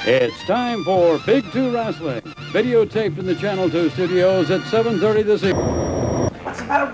It's time for Big 2 Wrestling, videotaped in the Channel 2 studios at 7:30 this evening. What's the matter?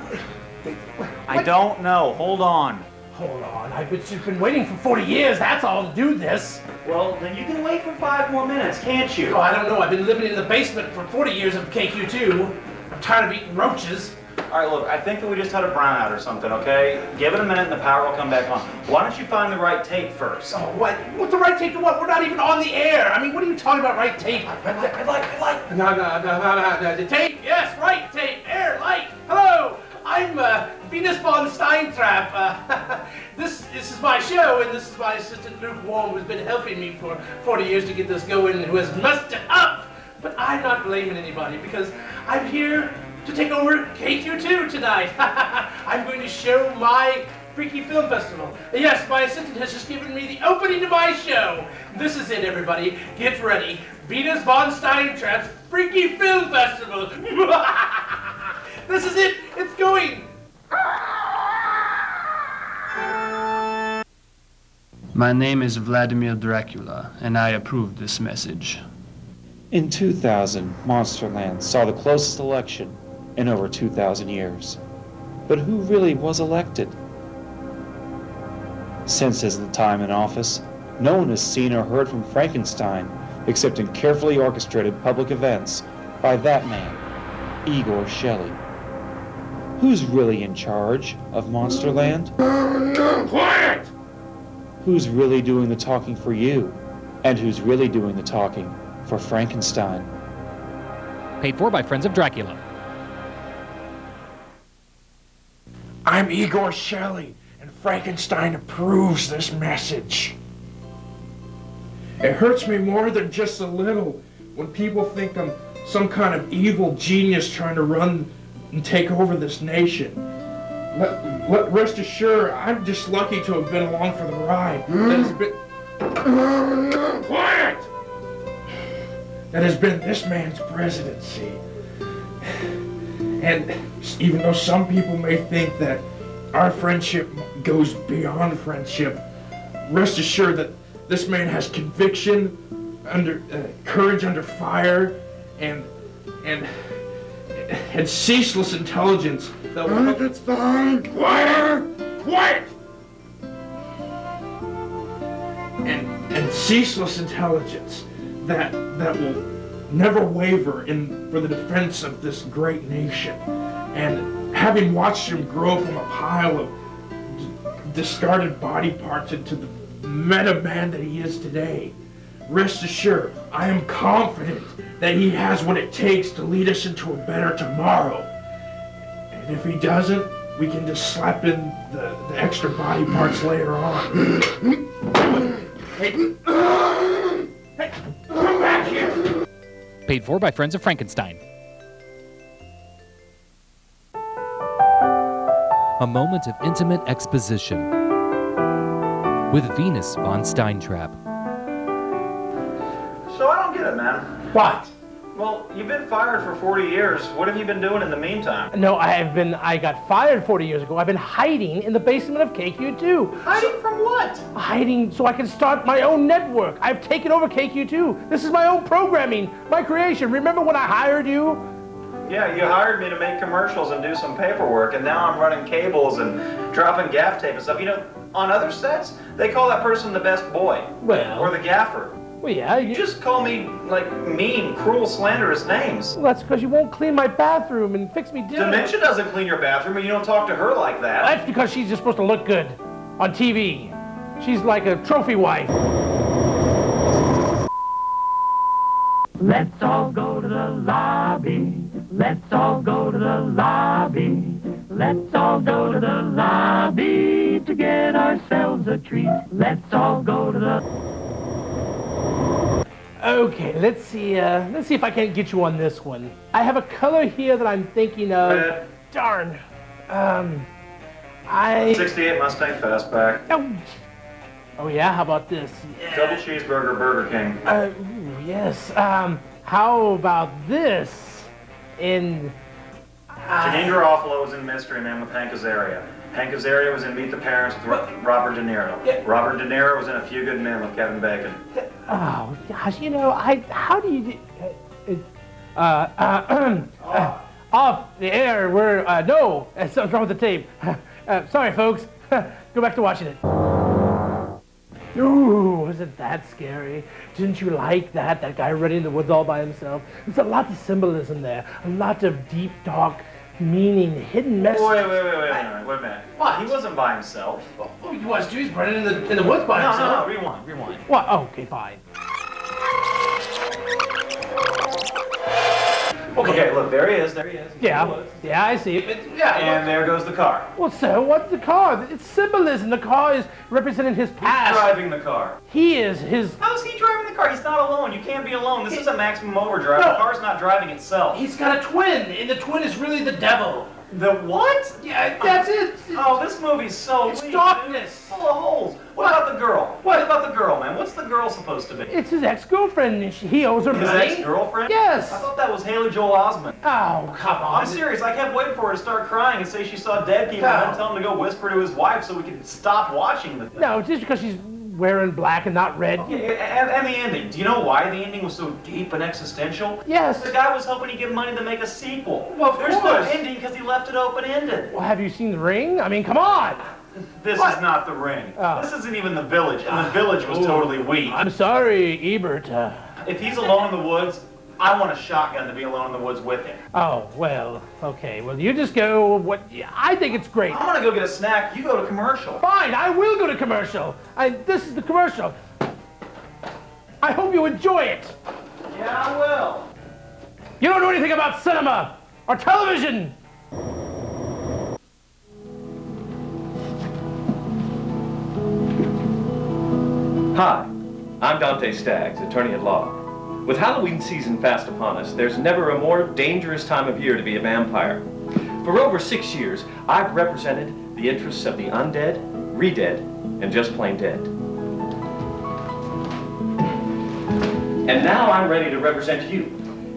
I don't know. Hold on. Hold on. I've just been waiting for 40 years, that's all, to do this. Well, then you can wait for 5 more minutes, can't you? Oh, I don't know. I've been living in the basement for 40 years of KQ2. I'm tired of eating roaches. All right, look, I think that we just had a brownout or something, okay? Give it a minute and the power will come back on. Why don't you find the right tape first? Oh, what? What's the right tape to what? We're not even on the air. I mean, what are you talking about, right tape? Red light. No. The tape, yes, right tape, air, light. Hello, I'm Venus von Steintrap. This is my show, and this is my assistant Luke Warm, who's been helping me for 40 years to get this going, and who has messed it up. But I'm not blaming anybody, because I'm here to take over KQ2 tonight. I'm going to show my Freaky Film Festival. Yes, my assistant has just given me the opening to my show. This is it, everybody. Get ready. Venus von Steintrap's Freaky Film Festival. This is it. It's going. My name is Vladimir Dracula, and I approve this message. In 2000, Monsterland saw the closest election in over 2,000 years. But who really was elected? Since his time in office, no one has seen or heard from Frankenstein except in carefully orchestrated public events by that man, Igor Shelley. Who's really in charge of Monsterland? Quiet! Who's really doing the talking for you? And who's really doing the talking for Frankenstein? Paid for by Friends of Dracula. I'm Igor Shelley, and Frankenstein approves this message. It hurts me more than just a little when people think I'm some kind of evil genius trying to run and take over this nation. Rest assured, I'm just lucky to have been along for the ride. Quiet! That has been this man's presidency. And even though some people may think that our friendship goes beyond friendship, rest assured that this man has conviction, courage under fire, and ceaseless intelligence that will... It's fine. Quiet! And ceaseless intelligence that will never waver for the defense of this great nation. And having watched him grow from a pile of discarded body parts into the meta man that he is today, rest assured, I am confident that he has what it takes to lead us into a better tomorrow. And if he doesn't, we can just slap in the extra body parts later on. Hey, come back here! Paid for by Friends of Frankenstein. A moment of intimate exposition with Venus von Steintrap. So I don't get it, man. What? Well, you've been fired for 40 years. What have you been doing in the meantime? No, I got fired 40 years ago. I've been hiding in the basement of KQ2. Hiding from what? Hiding so I can start my own network. I've taken over KQ2. This is my own programming, my creation. Remember when I hired you? Yeah, you hired me to make commercials and do some paperwork, and now I'm running cables and dropping gaff tape and stuff. You know, on other sets, they call that person the best boy. Well... Or the gaffer. Well, yeah. You just call me, like, mean, cruel, slanderous names. Well, that's because you won't clean my bathroom and fix me dinner. Dementia doesn't clean your bathroom, and you don't talk to her like that. That's because she's just supposed to look good on TV. She's like a trophy wife. Let's all go to the lobby. Let's all go to the lobby. Let's all go to the lobby to get ourselves a treat. Let's all go to the... Okay, let's see if I can't get you on this one. I have a color here that I'm thinking of. Red. Darn. 68 Mustang Fastback. Oh yeah, how about this? Yeah. Double cheeseburger, Burger King. Ooh, yes. How about this? In... Janine Garofalo is in Mystery Man with Hank Azaria. Hank Azaria was in Meet the Parents with Robert De Niro. Yeah. Robert De Niro was in A Few Good Men with Kevin Bacon. Oh gosh, you know, how do you do? Off the air. We're no, something's wrong with the tape. Sorry, folks. Go back to watching it. Ooh, wasn't that scary? Didn't you like that? That guy running in the woods all by himself. There's a lot of symbolism there. A lot of deep, dark meaning, hidden message. Wait a minute. What? He wasn't by himself. Oh, he was too. He's running in the woods by himself. No, rewind. What? Oh, okay, fine. Okay, look, there he is. Yeah, I see it. And there goes the car. Well, sir, what's the car? It's symbolism. The car is representing his past. Who's driving the car? He is his... How is he driving the car? He's not alone. You can't be alone. This isn't maximum overdrive. The car's not driving itself. He's got a twin, and the twin is really the devil. The what? Yeah, that's it. Oh, this movie's so It's weak, darkness. Dude. Full of holes. What about the girl? What about the girl, man? What's the girl supposed to be? It's his ex-girlfriend, and he owes her His money. ex-girlfriend? Yes. I thought that was Haley Joel Osment. Oh, come on. I'm serious. I kept waiting for her to start crying and say she saw dead people and then tell him to go whisper to his wife so we could stop watching the thing. No, it's just because she's wearing black and not red. Yeah, and the ending. Do you know why the ending was so deep and existential? Yes. The guy was hoping he'd get money to make a sequel. Well, of There's no course. ending because he left it open-ended. Well, have you seen The Ring? I mean, come on. This is not The Ring. Oh. This isn't even The Village, and The Village was totally weak. I'm sorry, Ebert. If he's alone in the woods, I want a shotgun to be alone in the woods with him. Oh, well, okay. Well, you just go. I think it's great. I'm gonna go get a snack. You go to commercial. Fine, I will go to commercial. This is the commercial. I hope you enjoy it. Yeah, I will. You don't know anything about cinema or television. Hi, I'm Dante Staggs, attorney at law. With Halloween season fast upon us, there's never a more dangerous time of year to be a vampire. For over 6 years, I've represented the interests of the undead, re-dead, and just plain dead. And now I'm ready to represent you.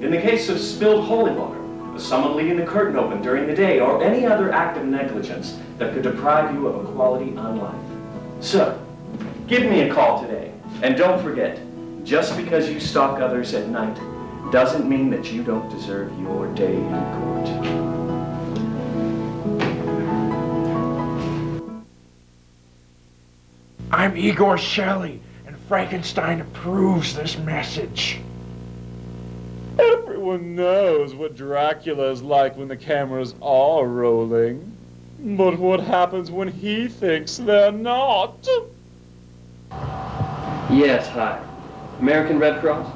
In the case of spilled holy water, someone leaving the curtain open during the day, or any other act of negligence that could deprive you of a quality on life. So, give me a call today. And don't forget, just because you stalk others at night doesn't mean that you don't deserve your day in court. I'm Igor Shelley, and Frankenstein approves this message. Everyone knows what Dracula is like when the cameras are rolling. But what happens when he thinks they're not? Yes, hi. American Red Cross?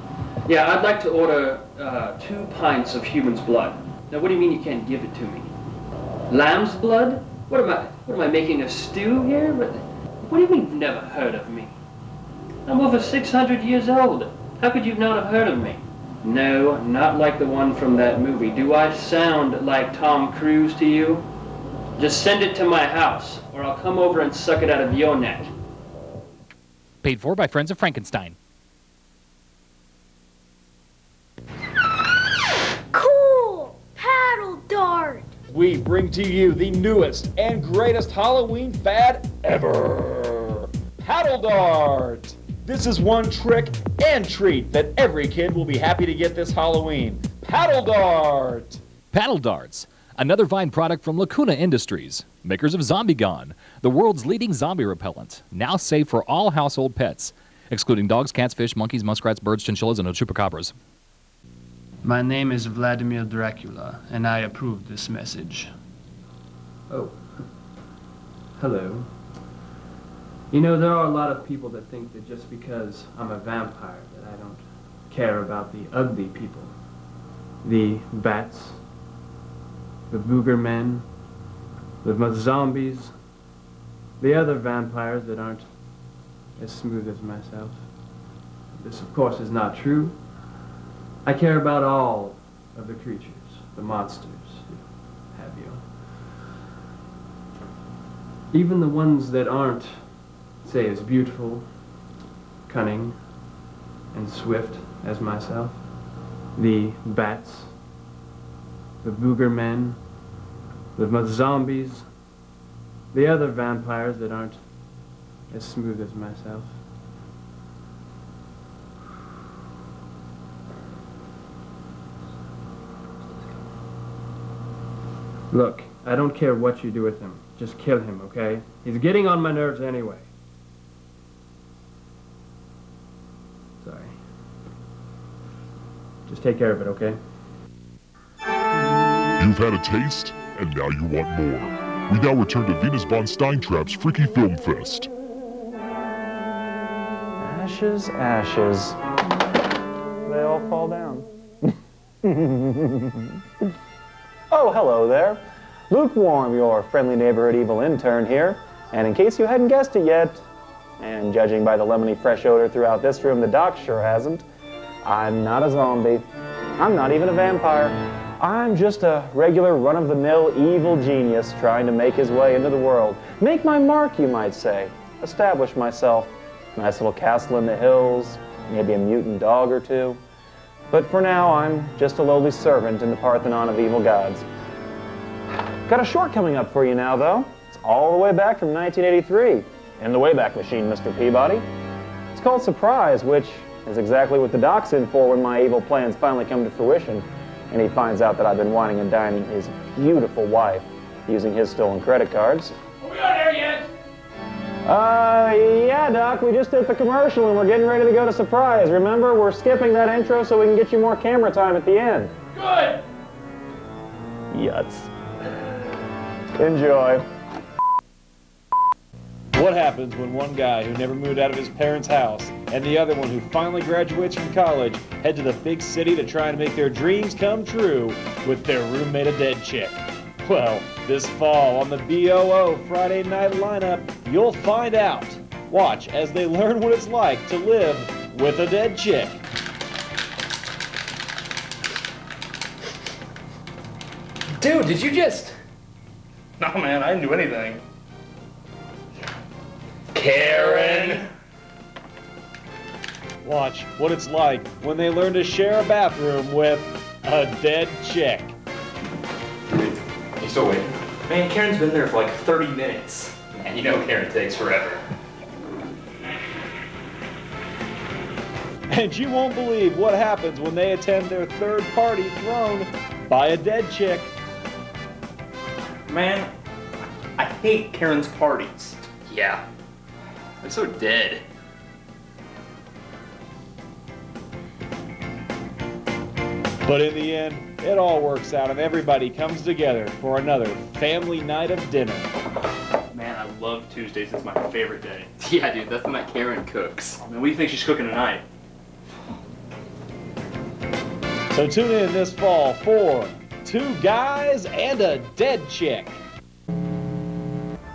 Yeah, I'd like to order 2 pints of human's blood. Now, what do you mean you can't give it to me? Lamb's blood? What am I making a stew here? What do you mean you've never heard of me? I'm over 600 years old. How could you not have heard of me? No, not like the one from that movie. Do I sound like Tom Cruise to you? Just send it to my house, or I'll come over and suck it out of your neck. Paid for by Friends of Frankenstein. Cool! Paddle dart! We bring to you the newest and greatest Halloween fad ever. Paddle dart! This is one trick and treat that every kid will be happy to get this Halloween. Paddle dart! Paddle darts, another fine product from Lacuna Industries, makers of Zombie Gone, the world's leading zombie repellent, now safe for all household pets, excluding dogs, cats, fish, monkeys, muskrats, birds, chinchillas, and chupacabras. My name is Vladimir Dracula, and I approve this message. Oh. Hello. You know, there are a lot of people that think that just because I'm a vampire that I don't care about the ugly people. The bats, the booger men, the zombies, the other vampires that aren't as smooth as myself. This, of course, is not true. I care about all of the creatures, the monsters, have you. Even the ones that aren't, say, as beautiful, cunning, and swift as myself. The bats, the booger men, the zombies, The other vampires that aren't as smooth as myself. Look, I don't care what you do with him. Just kill him, okay? He's getting on my nerves anyway. Sorry. Just take care of it, okay? You've had a taste, and now you want more. We now return to Venus von Steintrapp's Freaky Film Fest. Ashes, ashes. They all fall down. Oh, hello there. Lukewarm, your friendly neighborhood evil intern here. And in case you hadn't guessed it yet, and judging by the lemony fresh odor throughout this room, the doc sure hasn't, I'm not a zombie. I'm not even a vampire. I'm just a regular run-of-the-mill evil genius trying to make his way into the world. Make my mark, you might say. Establish myself. Nice little castle in the hills, maybe a mutant dog or two. But for now, I'm just a lowly servant in the Parthenon of evil gods. Got a short coming up for you now, though. It's all the way back from 1983. In the Wayback Machine, Mr. Peabody. It's called Surprise, which is exactly what the doc's in for when my evil plans finally come to fruition, and he finds out that I've been whining and dining his beautiful wife using his stolen credit cards. Are we on air yet? Yeah, Doc, we just did the commercial and we're getting ready to go to Surprise. Remember, we're skipping that intro so we can get you more camera time at the end. Good. Yuts. Enjoy. What happens when one guy who never moved out of his parents' house and the other one who finally graduates from college head to the big city to try and make their dreams come true with their roommate a dead chick? Well, this fall on the BOO Friday night lineup, you'll find out. Watch as they learn what it's like to live with a dead chick. Dude, did you just... No, man, I didn't do anything. Karen! Watch what it's like when they learn to share a bathroom with a dead chick. You still waiting? Man, Karen's been there for like 30 minutes. And you know Karen takes forever. And you won't believe what happens when they attend their third party thrown by a dead chick. Man, I hate Karen's parties. Yeah. They're so dead. But in the end, it all works out and everybody comes together for another family night of dinner. Man, I love Tuesdays. It's my favorite day. Yeah, dude, that's the night Karen cooks. Man, what do you think she's cooking tonight? So tune in this fall for Two Guys and a Dead Chick.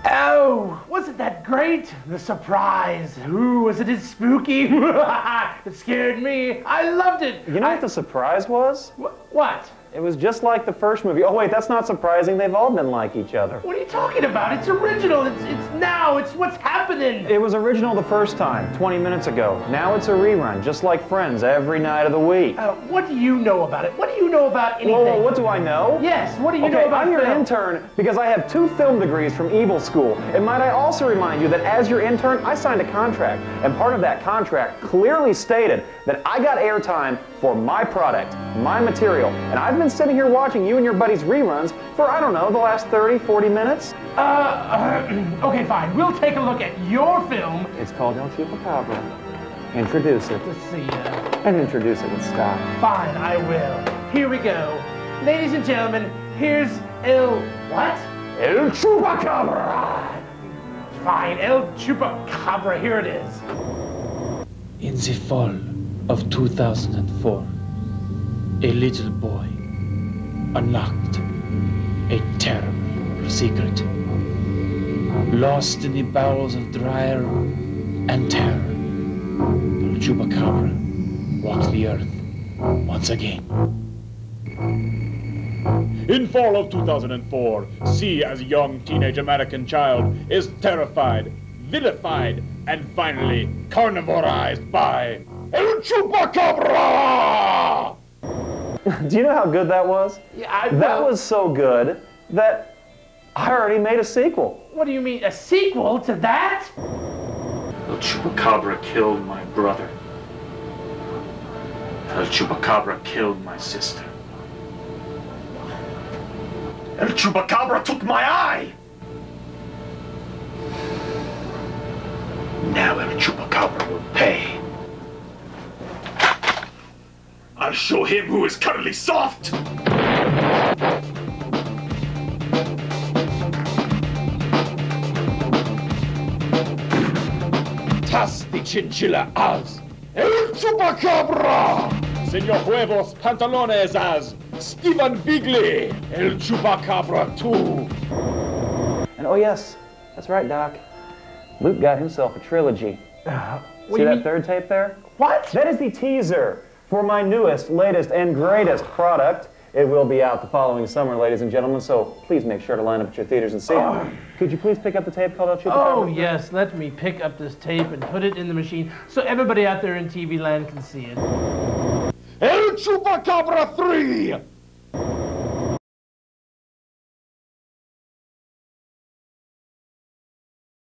Oh, wasn't that great? The surprise. Ooh, wasn't it spooky? It scared me. I loved it. You know what the surprise was? What? It was just like the first movie. Oh wait, that's not surprising. They've all been like each other. What are you talking about? It's original. It's now. It's what's happening. It was original the first time, 20 minutes ago. Now it's a rerun, just like Friends, every night of the week. What do you know about it? What do you know about anything? Whoa, what do I know? Yes, what do you know about I'm your film? intern because I have 2 film degrees from Evil School. And might I also remind you that as your intern, I signed a contract. And part of that contract clearly stated that I got airtime for my product, my material. And I've been sitting here watching you and your buddies' reruns for, I don't know, the last 30, 40 minutes. Okay, fine. We'll take a look at your film. It's called El Chupacabra. Introduce it. Let's see. And introduce it with style. Fine, I will. Here we go. Ladies and gentlemen, here's El... What? El Chupacabra! Fine, El Chupacabra. Here it is. In the fall of 2004, a little boy unlocked a terrible secret. Lost in the bowels of Dryer and terror, El Chupacabra walked the earth once again. In fall of 2004, C as a young teenage American child is terrified, vilified, and finally carnivorized by El Chupacabra! Do you know how good that was? Yeah, That was so good that I already made a sequel. What do you mean, a sequel to that? El Chupacabra killed my brother. El Chupacabra killed my sister. El Chupacabra took my eye! Now El Chupacabra will pay. I'll show him who is cuddly soft! Tas the chinchilla as El Chupacabra! Senor Huevos Pantalones as Stephen Bigley, El Chupacabra 2. And oh yes, that's right, Doc. Luke got himself a trilogy. See that third tape there? What? That is the teaser for my newest, latest, and greatest product. It will be out the following summer, ladies and gentlemen, so please make sure to line up at your theaters and see it. Could you please pick up the tape called El Chupacabra? Oh, yes. Let me pick up this tape and put it in the machine so everybody out there in TV land can see it. El Chupacabra 3!